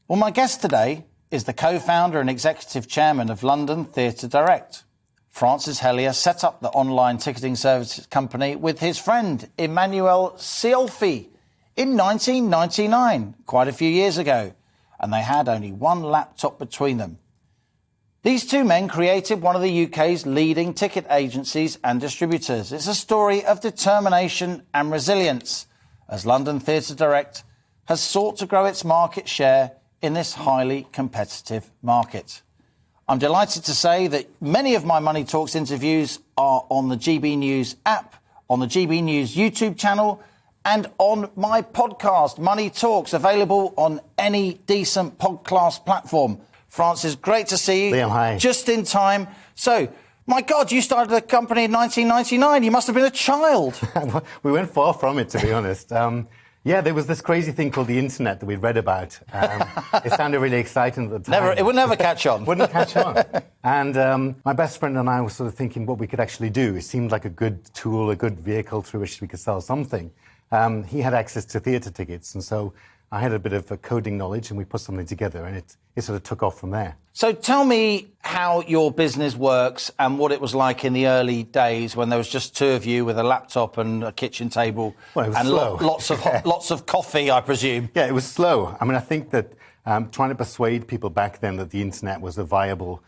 Well, my guest today is the co-founder and executive chairman of London Theatre Direct. Francis Hellyer set up the online ticketing services company with his friend Emmanuel Ciolfi in 1999, quite a few years ago, and they had only one laptop between them. These two men created one of the UK's leading ticket agencies and distributors. It's a story of determination and resilience as London Theatre Direct has sought to grow its market share in this highly competitive market. I'm delighted to say that many of my Money Talks interviews are on the GBNews app, on the GBNews YouTube channel, and on my podcast, Money Talks, available on any decent podcast platform. Francis, great to see you. Liam, hi. Just in time. So, my God, you started the company in 1999. You must have been a child. We went far from it, to be honest. Yeah, there was this crazy thing called the internet that we'd read about. It sounded really exciting at the time. It would never catch on. Wouldn't catch on. And my best friend and I were sort of thinking what we could actually do. It seemed like a good tool, a good vehicle through which we could sell something. He had access to theatre tickets, and so I had a bit of coding knowledge, and we put something together, and it sort of took off from there. So tell me how your business works and what it was like in the early days when there was just two of you with a laptop and a kitchen table. Well, it was and slow. lots of coffee, I presume. Yeah, it was slow. I mean, I think that trying to persuade people back then that the internet was a viable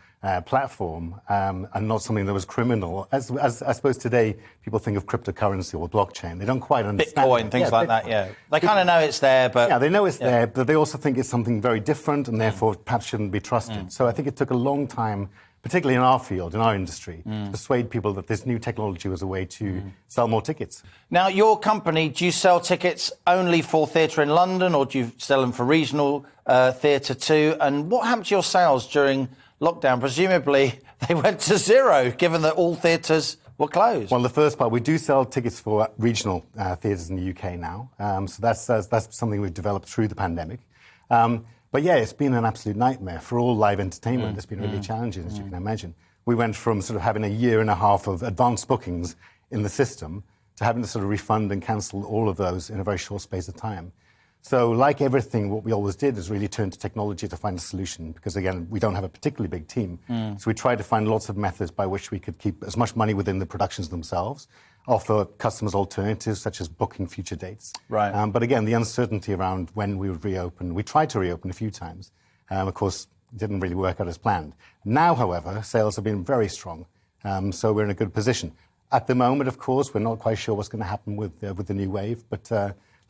platform and not something that was criminal. As I suppose today people think of cryptocurrency or blockchain, they don't quite understand. Bitcoin, things like that, yeah. They kind of know it's there, but... Yeah, they know it's there, but they also think it's something very different and therefore perhaps shouldn't be trusted. So I think it took a long time, particularly in our field, in our industry, to persuade people that this new technology was a way to sell more tickets. Now, your company, do you sell tickets only for theatre in London, or do you sell them for regional theatre too? And what happened to your sales during lockdown? Presumably they went to zero, given that all theatres were closed. Well, the first part, we do sell tickets for regional theatres in the UK now. So that's something we've developed through the pandemic. But yeah, it's been an absolute nightmare for all live entertainment. It's been really challenging, as you can imagine. We went from sort of having a year and a half of advanced bookings in the system to having to sort of refund and cancel all of those in a very short space of time. So like everything, what we always did is really turn to technology to find a solution because, again, we don't have a particularly big team. So we tried to find lots of methods by which we could keep as much money within the productions themselves, offer customers alternatives such as booking future dates. Right. But again, the uncertainty around when we would reopen, we tried to reopen a few times. Of course, it didn't really work out as planned. Now, however, sales have been very strong. So we're in a good position. At the moment, of course, we're not quite sure what's going to happen with the new wave, but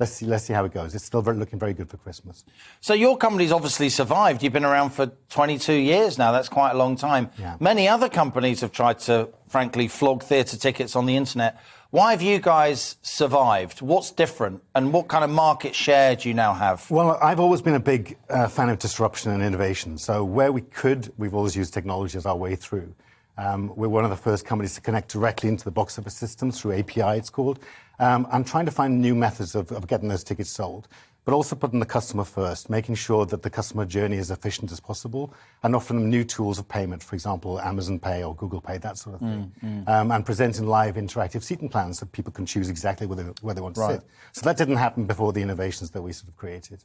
let's see how it goes. It's still looking very good for Christmas. So your company's obviously survived. You've been around for 22 years now. That's quite a long time. Yeah. Many other companies have tried to, frankly, flog theatre tickets on the internet. Why have you guys survived? What's different? And what kind of market share do you now have? Well, I've always been a big fan of disruption and innovation. So where we could, we've always used technology as our way through. We're one of the first companies to connect directly into the box office system through API, it's called. I'm trying to find new methods of getting those tickets sold, but also putting the customer first, making sure that the customer journey is efficient as possible, and offering them new tools of payment, for example, Amazon Pay or Google Pay, that sort of thing. And presenting live interactive seating plans so people can choose exactly where they want to sit. So that didn't happen before the innovations that we sort of created.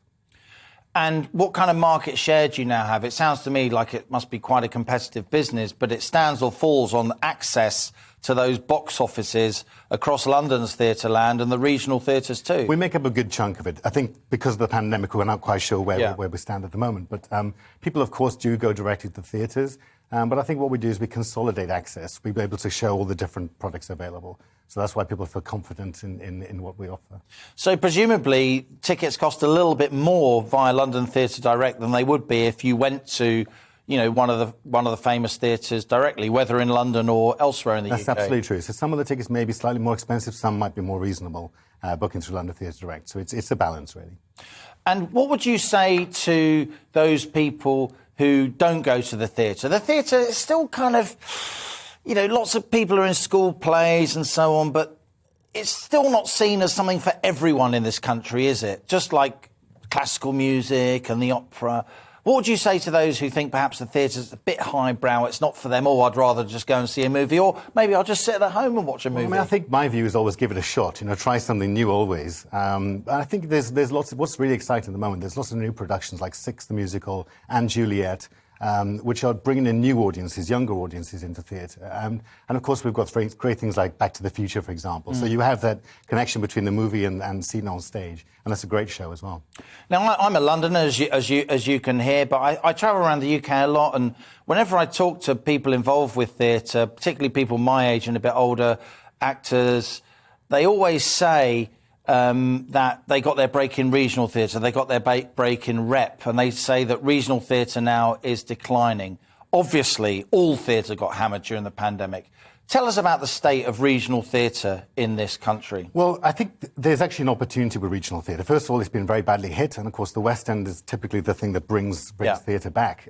And what kind of market share do you now have? It sounds to me like it must be quite a competitive business, but it stands or falls on access to those box offices across London's theatre land and the regional theatres too. We make up a good chunk of it. I think because of the pandemic, we're not quite sure where we stand at the moment. But people, of course, do go directly to theatres. But I think what we do is we consolidate access. We're able to show all the different products available. So that's why people feel confident in what we offer. So presumably tickets cost a little bit more via London Theatre Direct than they would be if you went to, you know, one of the famous theatres directly, whether in London or elsewhere in the UK. That's absolutely true. So some of the tickets may be slightly more expensive, some might be more reasonable booking through London Theatre Direct. So it's a balance, really. And what would you say to those people who don't go to the theatre? The theatre is still kind of, you know, lots of people are in school plays and so on, but it's still not seen as something for everyone in this country, is it? Just like classical music and the opera. What would you say to those who think perhaps the theatre's a bit highbrow, it's not for them, or I'd rather just go and see a movie, or maybe I'll just sit at home and watch a movie? I mean, I think my view is always give it a shot, try something new always. I think there's lots of, what's really exciting at the moment, there's lots of new productions like Six the Musical and Juliet, which are bringing in new audiences, younger audiences into theatre. And of course, we've got great things like Back to the Future, for example. So you have that connection between the movie and seeing on stage. And that's a great show as well. Now, I'm a Londoner, as you can hear, but I travel around the UK a lot. And whenever I talk to people involved with theatre, particularly people my age and a bit older, actors, they always say that they got their break in regional theatre, they got their break in rep, and they say that regional theatre now is declining. Obviously, all theatre got hammered during the pandemic. Tell us about the state of regional theatre in this country. Well, I think there's actually an opportunity with regional theatre. First of all, it's been very badly hit, and of course the West End is typically the thing that brings theatre back.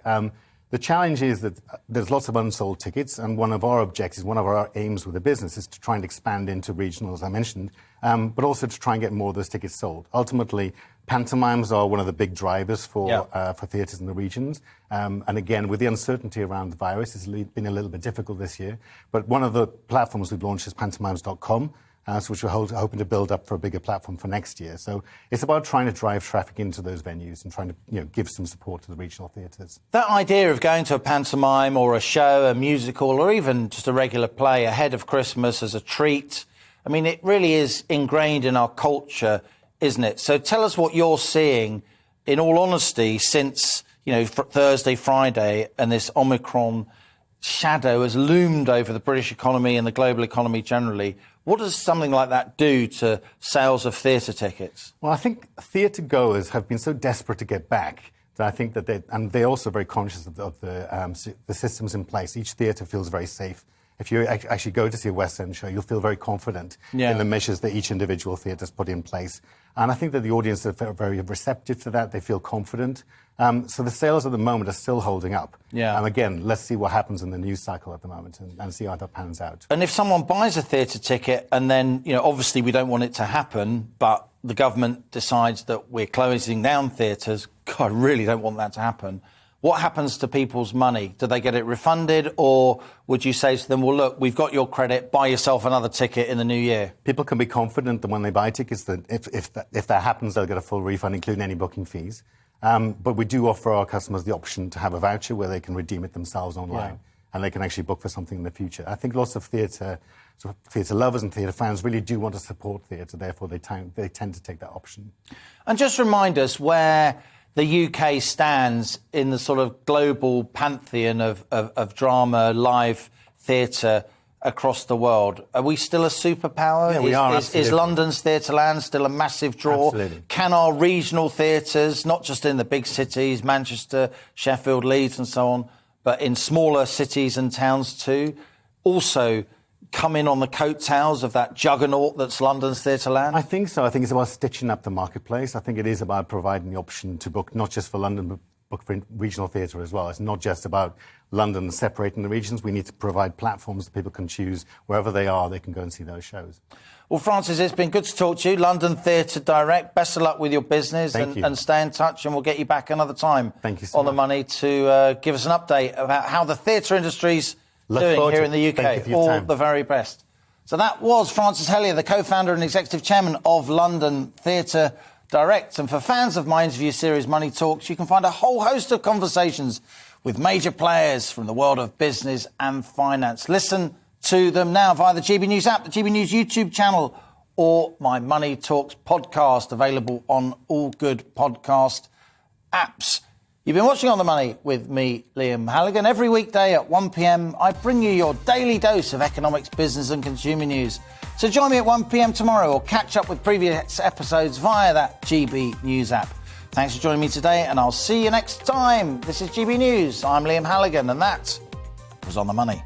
The challenge is that there's lots of unsold tickets, and one of our objectives, one of our aims with the business is to try and expand into regional, as I mentioned, but also to try and get more of those tickets sold. Ultimately, pantomimes are one of the big drivers for theatres in the regions. And again, with the uncertainty around the virus, it's been a little bit difficult this year. But one of the platforms we've launched is pantomimes.com. Which we're hoping to build up for a bigger platform for next year. So it's about trying to drive traffic into those venues and trying to give some support to the regional theatres. That idea of going to a pantomime or a show, a musical, or even just a regular play ahead of Christmas as a treat, I mean, it really is ingrained in our culture, isn't it? So tell us what you're seeing, in all honesty, since Thursday, Friday, and this Omicron shadow has loomed over the British economy and the global economy generally. What does something like that do to sales of theatre tickets? Well, I think theatre goers have been so desperate to get back that I think that they're also very conscious of the systems in place. Each theatre feels very safe. If you actually go to see a West End show, you'll feel very confident in the measures that each individual theatre's put in place. And I think that the audience are very receptive to that. They feel confident. So the sales at the moment are still holding up. And again, let's see what happens in the news cycle at the moment and see how that pans out. And if someone buys a theatre ticket and then, obviously we don't want it to happen, but the government decides that we're closing down theatres, God, I really don't want that to happen. What happens to people's money? Do they get it refunded, or would you say to them, well, look, we've got your credit, buy yourself another ticket in the new year? People can be confident that when they buy tickets, that if that happens, they'll get a full refund, including any booking fees. But we do offer our customers the option to have a voucher where they can redeem it themselves online, and they can actually book for something in the future. I think lots of theatre lovers and theatre fans really do want to support theatre, therefore they tend to take that option. And just remind us where the UK stands in the sort of global pantheon of drama, live theatre across the world. Are we still a superpower? Yeah, we are. Is London's Theatreland still a massive draw? Absolutely. Can our regional theatres, not just in the big cities, Manchester, Sheffield, Leeds and so on, but in smaller cities and towns too, also come in on the coattails of that juggernaut that's London's Theatreland? I think so. I think it's about stitching up the marketplace. I think it is about providing the option to book not just for London, but book for regional theatre as well. It's not just about London separating the regions. We need to provide platforms that people can choose wherever they are. They can go and see those shows. Well, Francis, it's been good to talk to you. London Theatre Direct. Best of luck with your business and stay in touch, and we'll get you back another time. Thank you so on much. The money to give us an update about how the theatre industry's doing here in the UK. All the very best. So that was Francis Hellyer, the co-founder and executive chairman of London Theatre Direct. And for fans of my interview series Money Talks, you can find a whole host of conversations with major players from the world of business and finance. Listen to them now via the GB News app, the GB News YouTube channel, or my Money Talks podcast, available on all good podcast apps. You've been watching On The Money with me, Liam Halligan. Every weekday at 1 p.m, I bring you your daily dose of economics, business and consumer news. So join me at 1 p.m. tomorrow, or catch up with previous episodes via that GB News app. Thanks for joining me today, and I'll see you next time. This is GB News. I'm Liam Halligan, and that was On The Money.